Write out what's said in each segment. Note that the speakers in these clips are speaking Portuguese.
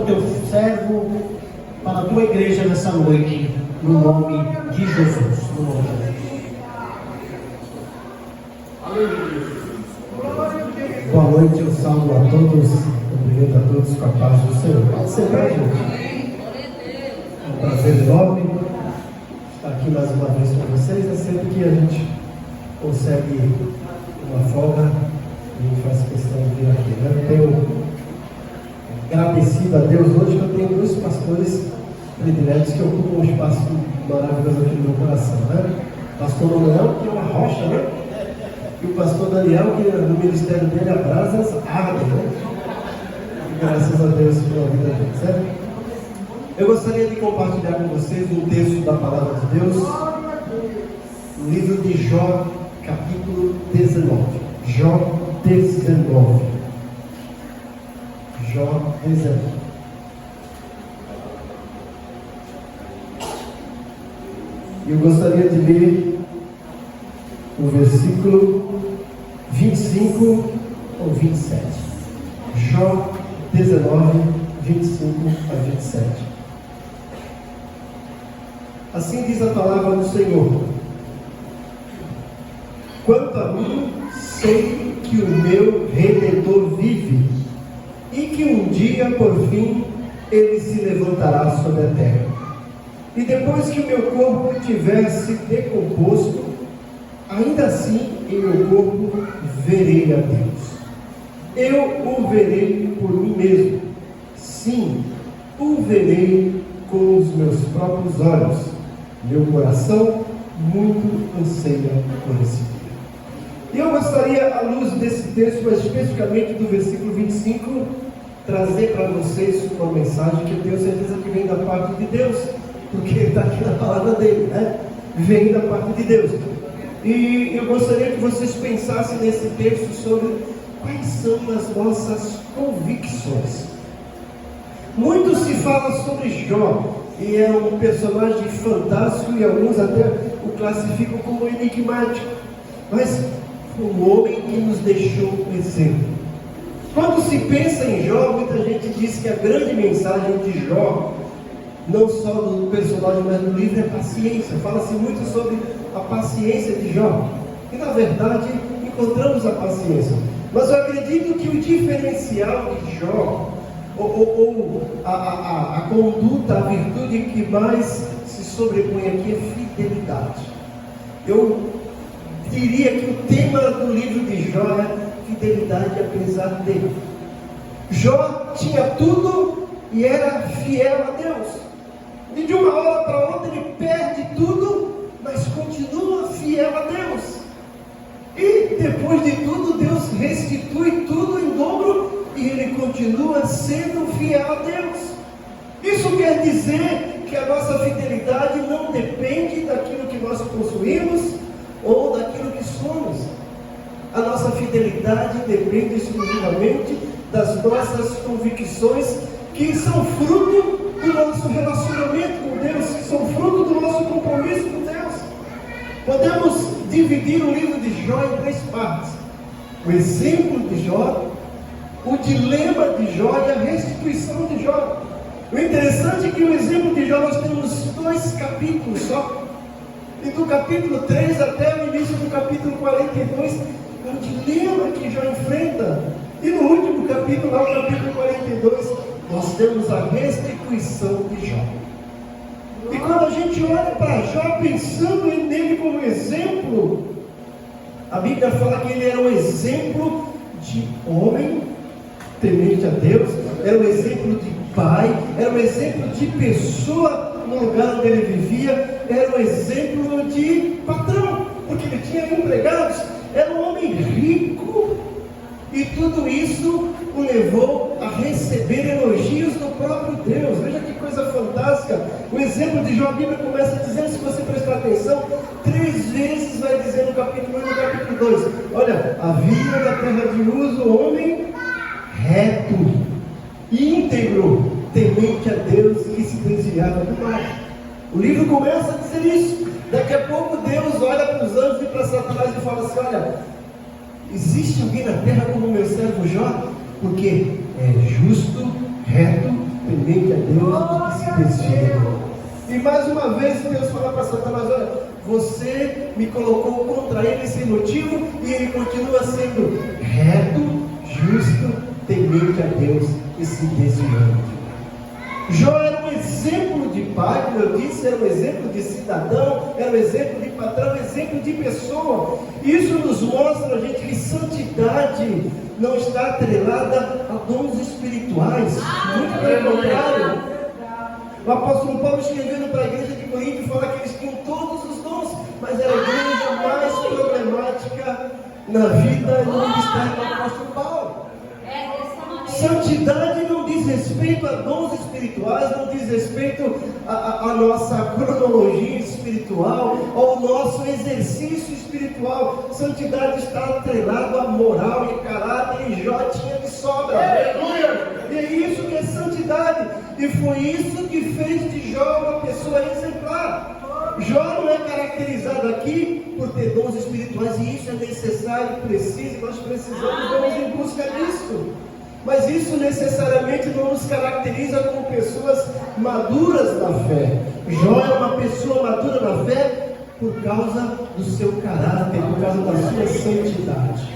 o teu servo, para a tua igreja nessa noite, no nome de Jesus. No nome de Jesus. Boa noite, eu salvo a todos, cumprimento a todos com a paz do Senhor. Pode ser pra gente. É um prazer enorme estar aqui mais uma vez com vocês. É sempre que a gente consegue uma folga, a gente faz questão de vir aqui. Eu tenho agradecido a Deus hoje que eu tenho dois pastores prediletos que ocupam um espaço maravilhoso aqui no meu coração, né? O pastor Manuel, que é uma rocha, né? E o pastor Daniel, que no ministério dele a brasas ardem, né? E graças a Deus pela vida dele, certo? Eu gostaria de compartilhar com vocês um texto da palavra de Deus, no livro de Jó, capítulo 19. Jó 19. Jó 19. Eu gostaria de ler o versículo 25 ou 27. Jó 19, 25 a 27. Assim diz a palavra do Senhor: quanto a mim, sei que o meu Redentor vive, e que um dia, por fim, ele se levantará sobre a terra. E depois que o meu corpo tiver se decomposto, ainda assim em meu corpo verei a Deus. Eu o verei por mim mesmo. Sim, o verei com os meus próprios olhos. Meu coração muito anseia por esse dia. E eu gostaria, à luz desse texto, mas especificamente do versículo 25, trazer para vocês uma mensagem que eu tenho certeza que vem da parte de Deus, porque está aqui na palavra dele, né? Vem da parte de Deus. E eu gostaria que vocês pensassem nesse texto sobre quais são as nossas convicções. Muito se fala sobre Jó, e é um personagem fantástico, e alguns até o classificam como enigmático, mas foi um homem que nos deixou um exemplo. Quando se pensa em Jó, muita gente diz que a grande mensagem de Jó, não só do personagem, mas do livro, é paciência. Fala-se muito sobre a paciência de Jó. E na verdade, encontramos a paciência. Mas eu acredito que o diferencial de Jó, a conduta, a virtude que mais se sobrepõe aqui é fidelidade. Eu diria que o tema do livro de Jó é fidelidade apesar dele. Jó tinha tudo e era fiel a Deus. E de uma hora para outra ele perde tudo, mas continua fiel a Deus. E depois de tudo, Deus restitui tudo em dobro e ele continua sendo fiel a Deus. Isso quer dizer que a nossa fidelidade não depende daquilo que nós possuímos ou daquilo que somos. A nossa fidelidade depende exclusivamente das nossas convicções, que são fruto do nosso relacionamento com Deus, que são fruto do nosso compromisso com Deus. Podemos dividir o livro de Jó em três partes: o exemplo de Jó, o dilema de Jó e a restituição de Jó. O interessante é que o exemplo de Jó nós temos 2 capítulos só, e do capítulo 3 até o início do capítulo 42 é o dilema que Jó enfrenta. E no último capítulo, lá no capítulo 42, nós temos a restituição de Jó. E quando a gente olha para Jó, pensando nele como exemplo, a Bíblia fala que ele era um exemplo de homem temente a Deus, era um exemplo de pai, era um exemplo de pessoa no lugar onde ele vivia, era um exemplo de patrão, porque ele tinha empregados, era um homem rico. E tudo isso o levou a receber elogios do próprio Deus. Veja que coisa fantástica. O exemplo de Jó, a Bíblia começa dizendo, se você prestar atenção, 3 vezes vai dizer no capítulo 1 e no capítulo 2. Olha, havia na terra de Uz um homem reto, íntegro, temente a Deus, que se desviava do mal. O livro começa a dizer isso. Daqui a pouco Deus olha para os anjos e para Satanás e fala assim: olha, existe alguém na terra como meu servo Jó? Porque é justo, reto, temente a Deus do que se desvia. E mais uma vez Deus fala para Satanás: olha, você me colocou contra ele sem motivo, e ele continua sendo reto, justo, temente a Deus e se desviando. Jó era um exemplo de pai, como eu disse, era um exemplo de cidadão, era um exemplo de patrão, um exemplo de pessoa. Isso nos mostra, gente, que santidade não está atrelada a dons espirituais, muito pelo contrário. O apóstolo Paulo, escrevendo para a igreja de Corinto, fala que eles tinham todos os dons, mas era a igreja mais problemática na vida e no ministério do apóstolo Paulo. Santidade não diz respeito a dons espirituais, não diz respeito à nossa cronologia espiritual, ao nosso exercício espiritual. Santidade está atrelado à moral e caráter, e Jó tinha de sobra. Aleluia! E é isso que é santidade, e foi isso que fez de Jó uma pessoa exemplar. Jó não é caracterizado aqui por ter dons espirituais, e isso é necessário, preciso, nós precisamos, vamos em busca disso. Mas isso necessariamente não nos caracteriza como pessoas maduras na fé. Jó é uma pessoa madura na fé por causa do seu caráter, por causa da sua santidade.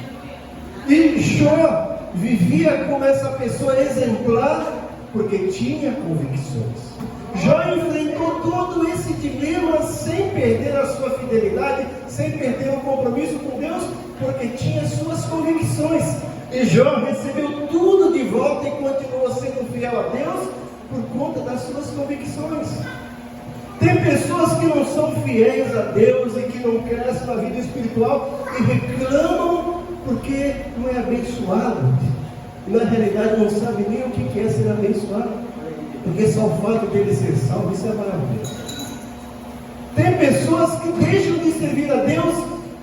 E Jó vivia como essa pessoa exemplar porque tinha convicções. Jó enfrentou todo esse dilema sem perder a sua fidelidade, sem perder o compromisso com Deus, porque tinha suas convicções. E Jó recebeu tudo de volta e continuou sendo fiel a Deus por conta das suas convicções. Tem pessoas que não são fiéis a Deus e que não crescem na vida espiritual e reclamam porque não é abençoado. E na realidade não sabe nem o que é ser abençoado, porque só o fato dele ser salvo, isso é maravilhoso. Tem pessoas que deixam de servir a Deus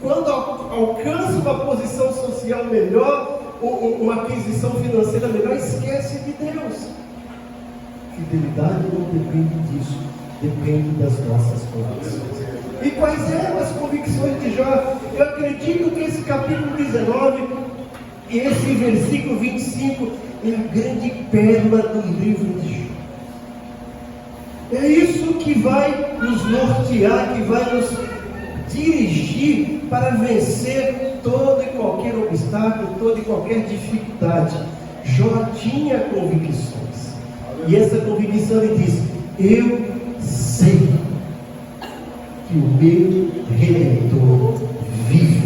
quando alcançam uma posição social melhor, uma aquisição financeira melhor, esquece de Deus. Fidelidade não depende disso, depende das nossas convicções. E quais eram as convicções de Jó? Eu acredito que esse capítulo 19 e esse versículo 25 é a grande pérola do livro de Jó. É isso que vai nos nortear, que vai nos dirigir para vencer todo e qualquer obstáculo, toda e qualquer dificuldade. Jó tinha convicções, e essa convicção ele diz: eu sei que o meu Redentor vive.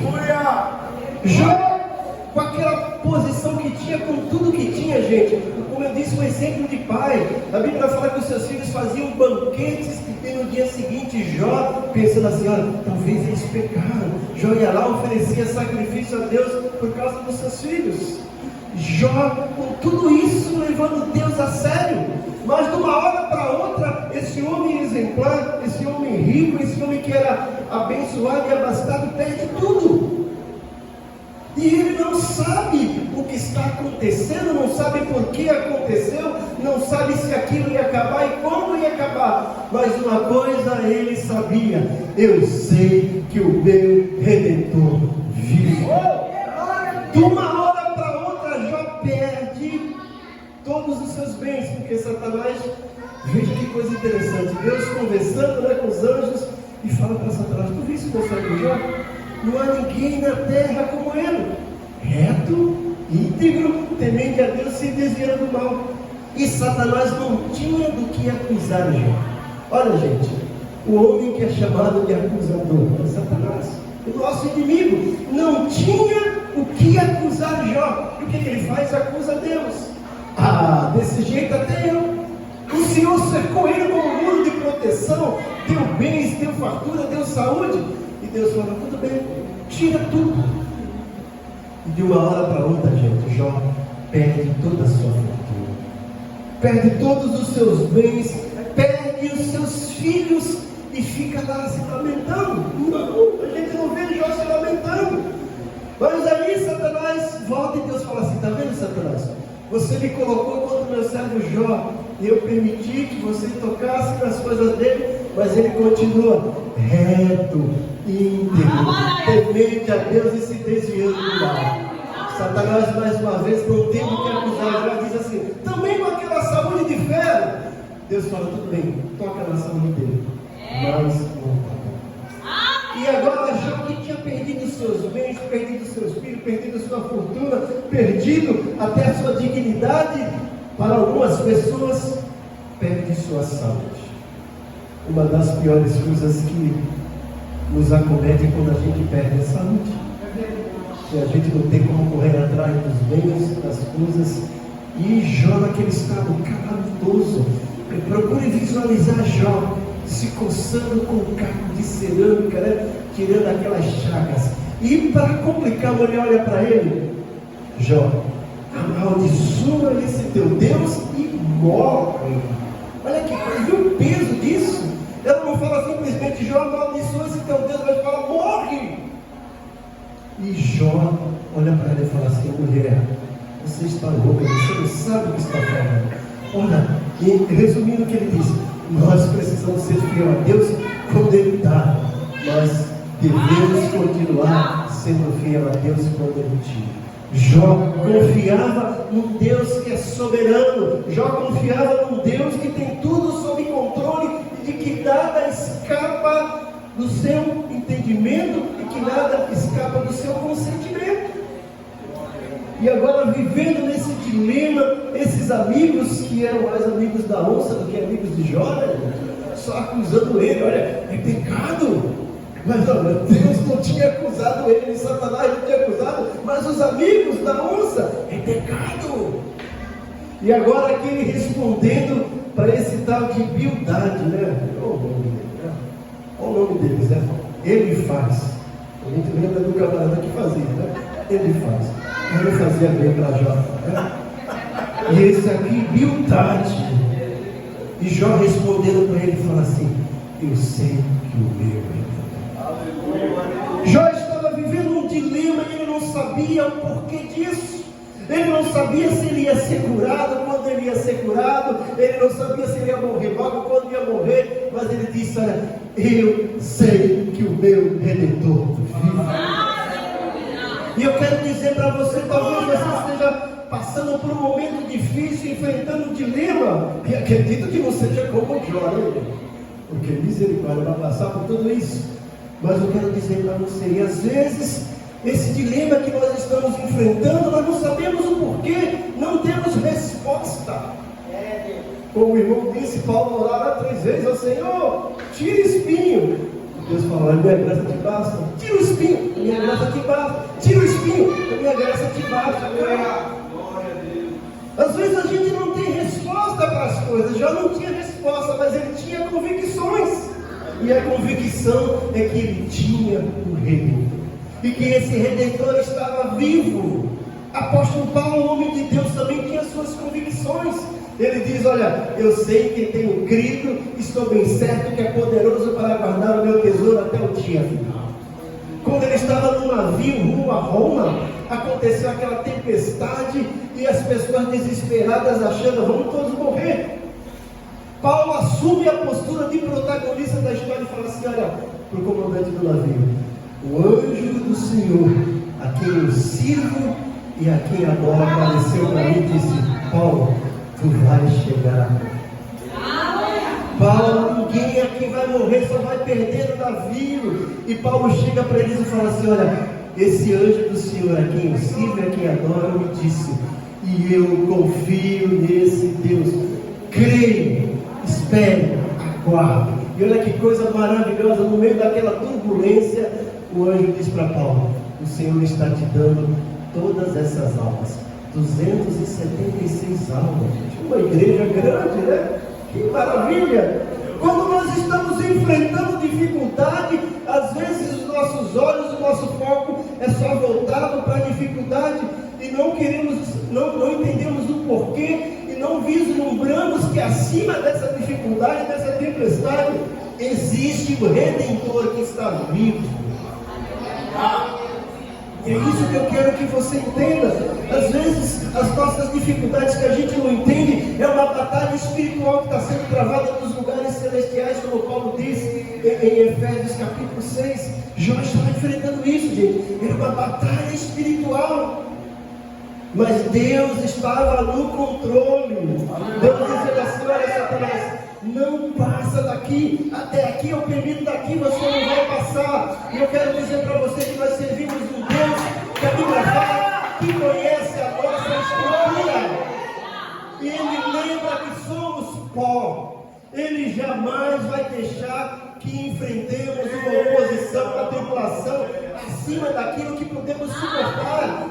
Jó, com aquela posição que tinha, com tudo que tinha, gente, como eu disse, um exemplo de pai. A Bíblia fala que os seus filhos faziam banquetes, e no dia seguinte Jó, pensando assim: olha, talvez eles pecaram. Jó ia lá, oferecia sacrifício a Deus por causa dos seus filhos. Jó, com tudo isso, levando Deus a sério. Mas de uma hora para outra, esse homem exemplar, esse homem rico, esse homem que era abençoado e abastado, perde tudo. E ele não sabe o que está acontecendo, não sabe por que aconteceu, não sabe se aquilo ia acabar e quando ia acabar. Mas uma coisa ele sabia: eu sei que o meu Redentor vive. De uma hora para outra, Jó perde todos os seus bens, porque Satanás, veja que coisa interessante, Deus conversando, com os anjos, e fala para Satanás: tu viste o meu servo Jó? Não há ninguém na terra como ele, reto, íntegro, temente a Deus, se desviando do mal. E Satanás não tinha do que acusar Jó. Olha, gente, o homem que é chamado de acusador é Satanás, o nosso inimigo. Não tinha o que acusar Jó. E o que ele faz? Acusa Deus. Ah, desse jeito até eu. O Senhor cercou ele como um muro de proteção, deu bens, deu fartura, deu saúde. E Deus fala: tudo bem, tira tudo. E de uma hora para outra, gente, Jó perde toda a sua fortuna, perde todos os seus bens, perde os seus filhos e fica lá se lamentando. Não, a gente não vê Jó se lamentando. Mas aí Satanás volta e Deus fala assim: está vendo, Satanás? Você me colocou contra o meu servo Jó, e eu permiti que você tocasse nas coisas dele, mas ele continua reto, íntegro, temente a Deus e se desviando do mal. Satanás, mais uma vez, não tem o que acusar Jó, diz assim: também com aquela saúde de ferro, Deus fala, tudo bem, toca na saúde dele, mas não toca. E agora Jó, que tinha perdido os seus bens, perdido os seus filhos, perdido a sua fortuna, perdido até a sua dignidade, para algumas pessoas, perde sua saúde. Uma das piores coisas que nos acomete é quando a gente perde a saúde. E a gente não tem como correr atrás dos bens, das coisas. E Jó, naquele estado calamitoso, procure visualizar Jó se coçando com um caco de cerâmica, né? Tirando aquelas chagas. E para complicar, a mulher olha para ele: Jó, amaldiçoa esse teu Deus e morre. Olha que coisa, viu o peso disso? Ela não fala simplesmente: Jó, amaldiçoa esse teu Deus, mas fala: morre. E Jó olha para ela e fala assim: mulher, você está louca, você não sabe o que está falando. Olha, e resumindo o que ele disse, nós precisamos ser fiel a Deus quando Ele dá, mas devemos continuar sendo fiel a Deus quando Ele tira. Jó confiava num Deus que é soberano. Jó confiava num Deus que tem tudo sob controle e de que nada escapa do seu entendimento e que nada escapa do seu consentimento. E agora, vivendo nesse dilema, esses amigos que eram mais amigos da onça do que amigos de Jó, né? Só acusando ele: olha, é pecado. Mas olha, Deus não tinha acusado ele, Satanás não tinha acusado, mas os amigos da onça: é pecado. E agora aqui ele respondendo para esse tal de Bildade, né? Olha o nome deles, né? Ele faz. A gente lembra do camarada que fazia, né? Ele faz. Eu não fazia bem para Jó, né? E esse aqui, Bildade. E Jó respondendo para ele, fala assim: eu sei que o meu é. Jó estava vivendo um dilema e ele não sabia o porquê disso. Ele não sabia se ele ia ser curado, quando ele ia ser curado. Ele não sabia se ele ia morrer logo, quando ia morrer. Mas ele disse: olha, eu sei que o meu Redentor vive. E eu quero dizer para você, talvez você esteja passando por um momento difícil, enfrentando um dilema, e acredito que não seja como Jó, né? Porque misericórdia vai passar por tudo isso. Mas eu quero dizer para você, e às vezes, esse dilema que nós estamos enfrentando, nós não sabemos o porquê, não temos resposta. Como o irmão disse, Paulo orava 3 vezes ao Senhor: tira espinho. Deus falou: a minha graça te basta. Tira o espinho, a minha graça te basta. Tira o espinho, a minha graça te basta. Às vezes a gente não tem resposta para as coisas. Já não tinha resposta, mas ele tinha convicções. E a convicção é que ele tinha um Redentor, e que esse Redentor estava vivo. Apóstolo Paulo, o homem de Deus, também tinha suas convicções. Ele diz: olha, eu sei que tenho crido, estou bem certo que é poderoso para guardar o meu tesouro até o dia final. Quando ele estava no navio rumo a Roma, aconteceu aquela tempestade e as pessoas desesperadas achando: vamos todos morrer. Paulo assume a postura de protagonista da história e fala assim: olha, para o comandante do navio: o anjo do Senhor, a quem eu sirvo e a quem adoro, apareceu para mim e disse: Paulo, tu vais chegar. Paulo, ninguém aqui vai morrer, só vai perder o navio. E Paulo chega para eles e fala assim: olha, esse anjo do Senhor, a quem eu sirvo e a quem adoro, me disse, e eu confio nesse Deus. Creio, espere, aguarde. E olha que coisa maravilhosa, no meio daquela turbulência, o anjo diz para Paulo: o Senhor está te dando todas essas almas. 276 almas, gente. Uma igreja grande, né? Que maravilha! Quando nós estamos enfrentando dificuldade, às vezes os nossos olhos, o nosso foco é só voltado para a dificuldade e não entendemos o porquê e não vislumbramos que acima dessa dificuldade, dessa tempestade, existe o Redentor que está vivo. É isso que eu quero que você entenda. Às vezes, as nossas dificuldades que a gente não entende é uma batalha espiritual que está sendo travada nos lugares celestiais, como Paulo disse em Efésios capítulo 6. Jó estava enfrentando isso, gente. Era uma batalha espiritual. Mas Deus estava no controle. Deus dizia assim: olha, Satanás, aqui, até aqui eu permito, daqui você não vai passar. E eu quero dizer para você que nós servimos um Deus que a Bíblia fala que conhece a nossa estrutura. E Ele lembra que somos pó. Ele jamais vai deixar que enfrentemos uma oposição, uma tribulação acima daquilo que podemos suportar.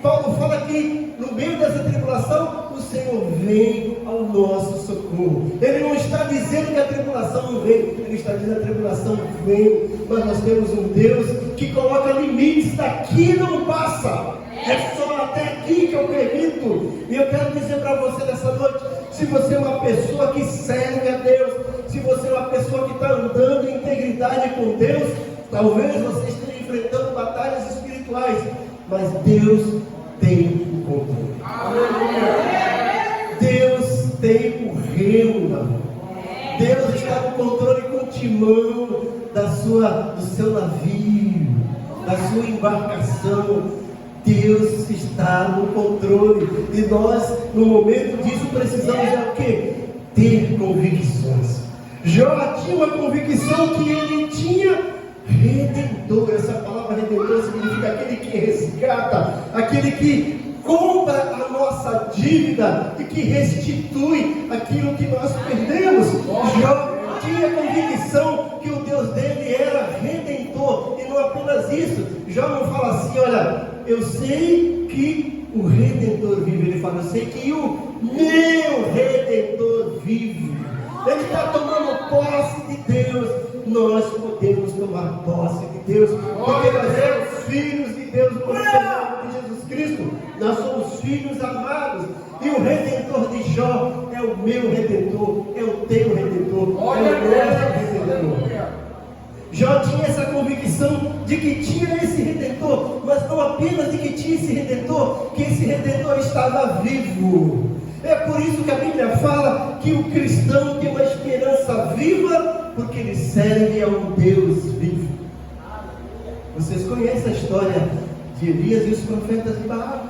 Paulo fala que no meio dessa tribulação o Senhor vem ao nosso socorro. Ele não está dizendo que a tribulação não vem, ele está dizendo que a tribulação vem, mas nós temos um Deus que coloca limites. Daqui não passa, é só até aqui que eu permito. E eu quero dizer para você nessa noite, se você é uma pessoa que serve a Deus, se você é uma pessoa que está andando em integridade com Deus, talvez você esteja enfrentando batalhas espirituais, mas Deus tem o controle. Deus tem o remo na mão. Deus está no controle com o timão do seu navio, da sua embarcação. Deus está no controle. E nós, no momento disso, precisamos o quê? Ter convicções. Jó tinha uma convicção que ele tinha redentor. Essa palavra redentor significa aquele que resgata, aquele que compra a nossa dívida e que restitui aquilo que nós perdemos. Jó tinha convicção que o Deus dele era redentor. E não apenas isso, Jó não fala assim, olha, eu sei que o Redentor vive. Ele fala, eu sei que o meu Redentor vive. Ele está tomando posse de Deus. Nós podemos tomar posse de Deus, porque nós somos filhos de Deus, por meio de Jesus Cristo. Nós somos filhos amados. E o Redentor de Jó é o meu Redentor, é o teu Redentor, é o nosso Redentor. Jó tinha essa convicção de que tinha esse Redentor, mas não apenas de que tinha esse Redentor, que esse Redentor estava vivo. É por isso que a Bíblia fala que o cristão tem uma esperança viva, porque ele serve a um Deus vivo. Vocês conhecem a história de Elias e os profetas de Baal?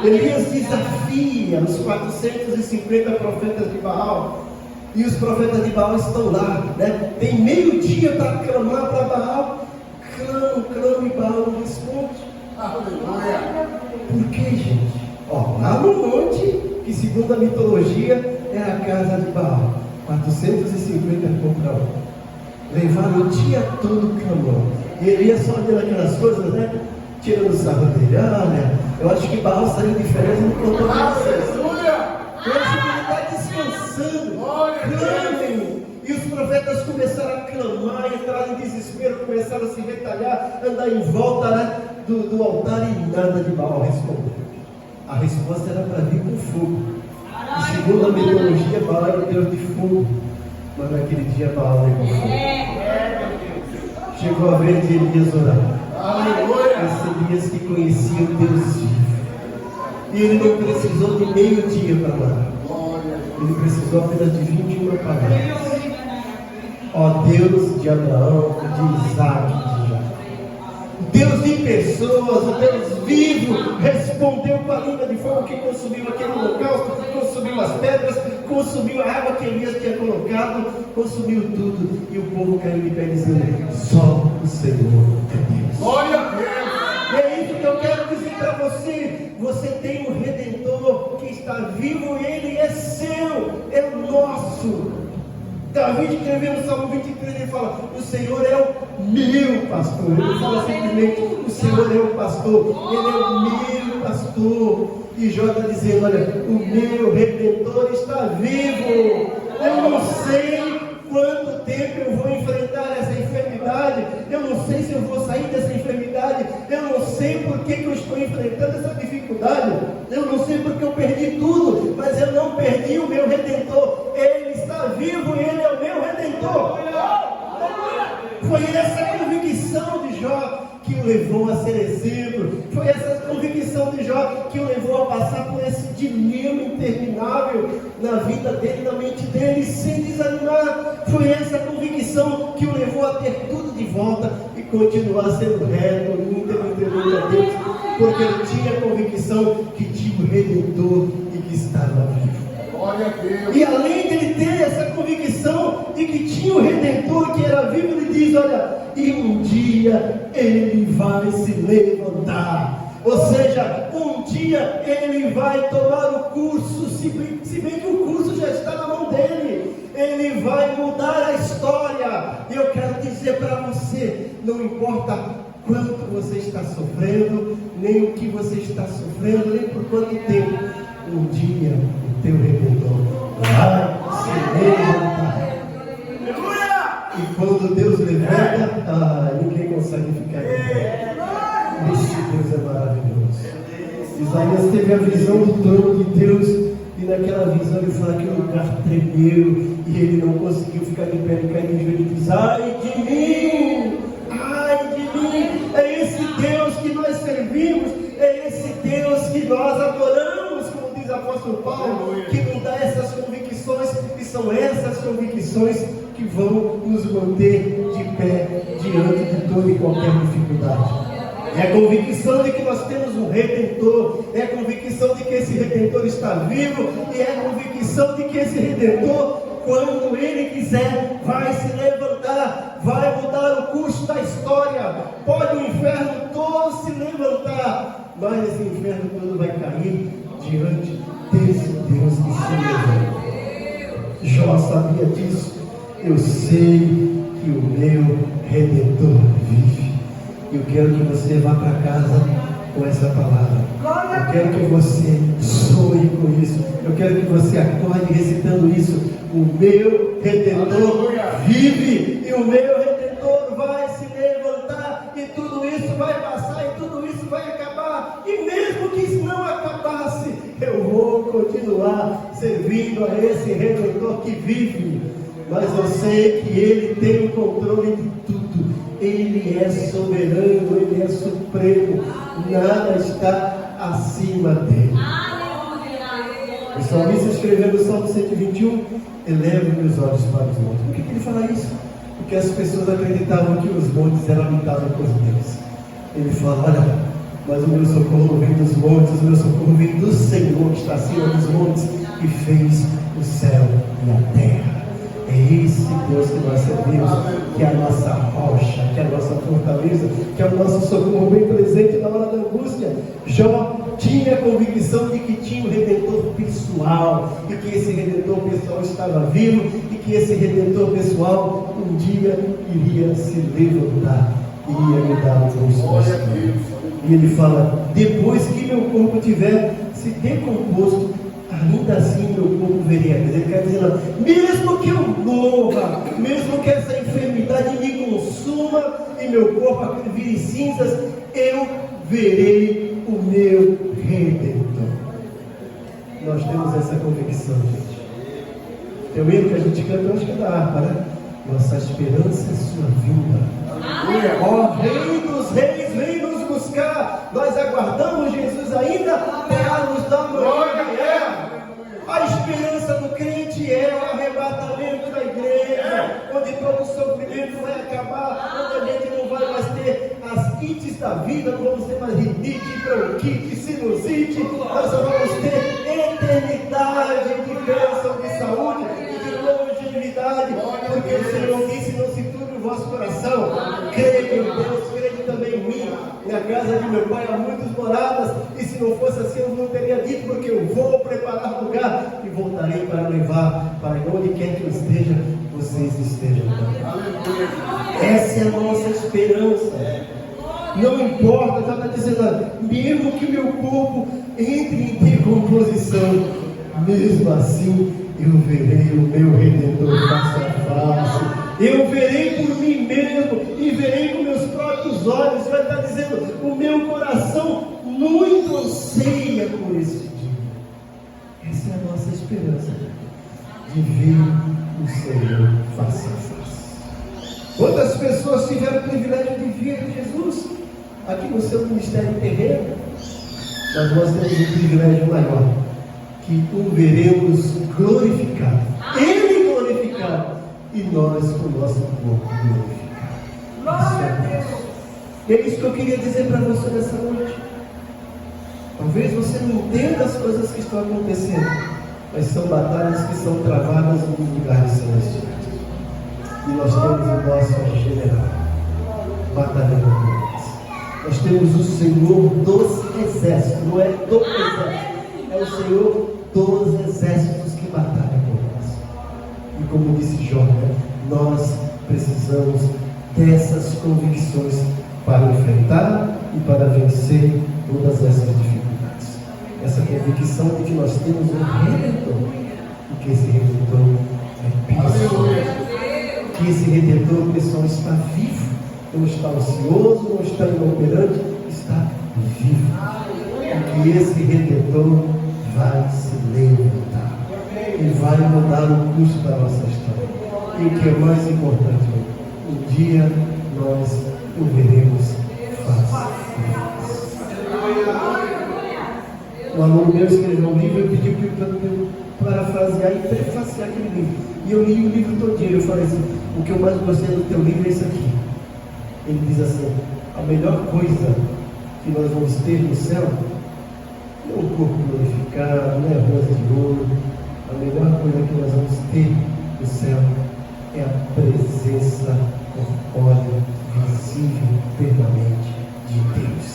Elias desafia os 450 profetas de Baal. E os profetas de Baal estão lá, né? Tem meio dia para clamar para Baal. Clama e Baal não responde. Aleluia. Por que, gente? Lá no monte, que segundo a mitologia é a casa de Baal, 450 contra 1. Levaram o dia todo clamando. E Elias só olhando aquelas coisas, né? Tirando o sarro dele. Olha, eu acho que Baal saiu diferente do que eu estou pensando. Eu acho que ele está descansando. Clamem. E os profetas começaram a clamar, entraram em desespero, começaram a se retalhar, andar em volta, né, do altar, e nada de Baal respondeu. A resposta era para vir com fogo. E segundo a mitologia, Baal era o Deus de fogo. Mas naquele dia Baal levou fogo. Chegou a vez de Elias orar. Esse Elias que conhecia o Deus vivo. E ele não precisou de meio dia para orar. Ele precisou apenas de 21 palavras. Ó Deus de Abraão, de Isaac, de Jacó. Deus de pessoas, o Deus vivo, respondeu com a língua de fogo que consumiu aquele holocausto, consumiu as pedras, consumiu a água que Elias tinha colocado, consumiu tudo. E o povo caiu de pé dizendo, só o Senhor é Deus. Glória a Deus! E é isso que eu quero dizer para você. Você tem um Redentor que está vivo e Ele é seu, é o nosso. Davi escreveu no Salmo 23, ele fala, o Senhor é o meu pastor. Ele não fala simplesmente, o Senhor é o pastor, Ele é o meu pastor. E Jó está dizendo, olha, o meu Redentor está vivo. Eu não sei quanto tempo eu vou enfrentar essa enfermidade, eu não sei se eu vou sair dessa enfermidade, eu não sei por que eu estou enfrentando essa dificuldade, eu não sei porque eu perdi tudo, mas eu não perdi o meu Redentor. Ele está vivo e Ele é o meu Redentor. Foi essa convicção de Jó que o levou a ser exemplo. Foi essa convicção de Jó que o levou a passar por esse dilema interminável na vida dele, na mente dele, sem desanimar. Foi essa convicção que o levou a ter tudo de volta e continuar sendo reto, íntegro a Deus, porque ele tinha a convicção que tinha o Redentor e que estava vivo. E além de ele ter essa convicção de que tinha dia ele vai se levantar. Ou seja, um dia ele vai tomar o curso, se bem que o curso já está na mão dele. Ele vai mudar a história. E eu quero dizer para você, não importa quanto você está sofrendo, nem o que você está sofrendo, nem por quanto tempo, um dia o teu Redentor vai se levantar. E quando Deus levanta, ninguém consegue ficar de pé. Esse Deus é maravilhoso. Isaías teve a visão do trono de Deus, e naquela visão ele fala que o lugar tremeu e ele não conseguiu ficar de pé. Ele cai de joelho e diz: ai de mim, ai de mim. É esse Deus que nós servimos, é esse Deus que nós adoramos, como diz o apóstolo Paulo, que nos dá essas convicções, e são essas convicções que vão nos manter de pé diante de toda e qualquer dificuldade. É a convicção de que nós temos um Redentor, é a convicção de que esse Redentor está vivo, e é a convicção de que esse Redentor, quando Ele quiser, vai se levantar, vai mudar o curso da história. Pode o inferno todo se levantar, mas esse inferno todo vai cair diante desse Deus que se levanta. Jó sabia disso. Eu sei que o meu Redentor vive. Eu quero que você vá para casa com essa palavra. Eu quero que você sonhe com isso. Eu quero que você acorde recitando isso. O meu Redentor vive, e o meu Redentor vai se levantar, e tudo isso vai passar, e tudo isso vai acabar. E mesmo que isso não acabasse, eu vou continuar servindo a esse Redentor que vive. Mas eu sei que Ele tem o controle de tudo. Ele é soberano, Ele é supremo, nada está acima dele. O salmista escreveu no Salmo 121: elevo meus olhos para os montes. Por que ele fala isso? Porque as pessoas acreditavam que os montes eram habitados por Deus. Ele fala: olha, mas o meu socorro vem dos montes, o meu socorro vem do Senhor que está acima dos montes, que fez o céu e a terra. É esse Deus que nós servimos, que é a nossa rocha, que é a nossa fortaleza, que é o nosso socorro bem presente na hora da angústia. Jó tinha a convicção de que tinha um Redentor pessoal, e que esse Redentor pessoal estava vivo, e que esse Redentor pessoal um dia iria se levantar, iria me dar um curso. E ele fala: depois que meu corpo tiver se decomposto, ainda assim meu corpo veria. Ele quer dizer, mesmo que eu morra, mesmo que essa enfermidade me consuma e meu corpo vire cinzas, eu verei o meu Redentor. Nós temos essa convicção, gente. Tem um hino que a gente canta, eu acho que é da harpa, né? Nossa esperança é sua vinda. Ó Rei dos Reis, vem nos buscar. Nós aguardamos Jesus ainda para nos dar glória. A esperança do crente é o arrebatamento da igreja, onde todo o sofrimento vai acabar, onde a gente não vai mais ter as ites da vida, não vamos ter mais rinite, bronquite, sinusite, nós só vamos ter eternidade de bênção, de saúde e de longevidade, porque o Senhor disse: não se turbe o vosso coração, creia em Deus, creia também em mim. Na casa de meu pai há muitas moradas, e se não fosse assim eu não teria dito, porque eu vou preparar lugar e voltarei para levar para onde quer que eu esteja, vocês estejam também. Essa é a nossa esperança. Não importa, já está dizendo, mesmo que meu corpo entre em decomposição, mesmo assim eu verei o meu Redentor face a face. Eu verei por mim mesmo e verei com meus próprios olhos. Vai estar dizendo, o meu coração muito anseia por esse dia. Essa é a nossa esperança, de ver o Senhor face a face. Quantas pessoas tiveram o privilégio de ver Jesus aqui no seu ministério terreno? Mas nós temos um privilégio maior, que o veremos glorificado. Ele glorificado, e nós com o nosso corpo glorificado. É isso que eu queria dizer para você nessa noite. Talvez você não entenda as coisas que estão acontecendo, mas são batalhas que são travadas nos lugares celestiais. E nós temos o nosso general. batalhando por nós. Nós temos o Senhor dos exércitos, não é do exército, é o Senhor dos exércitos que batalha por nós. E como disse Jó, nós precisamos dessas convicções para enfrentar e para vencer todas essas dificuldades. Essa convicção de que nós temos um Redentor e que esse Redentor é vivo. Que esse Redentor, pessoal, está vivo, não está ocioso, não está inoperante, está vivo. E que esse Redentor vai se levantar e vai mudar o curso da nossa história. E o que é mais importante, um dia nós o veremos face a face. Um aluno meu escreveu um livro e pediu para eu parafrasear e prefaciar aquele livro. E eu li o livro todinho. Eu falei assim: o que eu mais gostei do teu livro é isso aqui. Ele diz assim: a melhor coisa que nós vamos ter no céu não é o corpo glorificado, não é a rosa de ouro. A melhor coisa que nós vamos ter no céu é a presença corpórea, visível, permanente de Deus.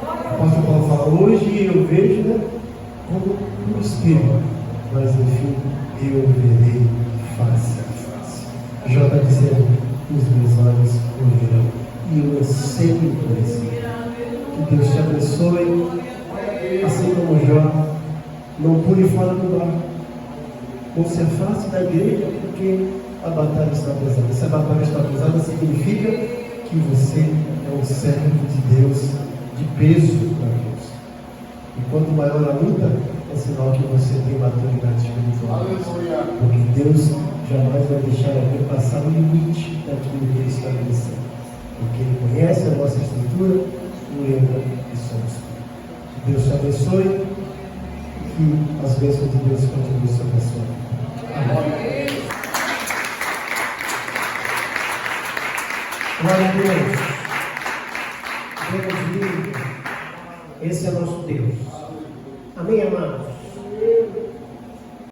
O apóstolo Paulo fala: hoje eu vejo, como um espelho, mas enfim eu verei face a face. Jó está dizendo: os meus olhos o verão e eu anseio por isso. Que Deus te abençoe, assim como Jó. Não pule fora do barco. Não se afaste da igreja, porque a batalha está pesada. Se a batalha está pesada, significa que você é um servo de Deus, de peso para Deus. E quanto maior a luta, é sinal que você tem maturidade espiritual. Porque Deus jamais vai deixar alguém passar o limite daquilo que Ele estabeleceu. Porque Ele conhece a nossa estrutura, o lembra que somos. Que Deus te abençoe. Que as bênçãos de Deus continuem sobre a sua vida. Amém. Glória a Deus. Deus vivo. Esse é nosso Deus. Amém, amados?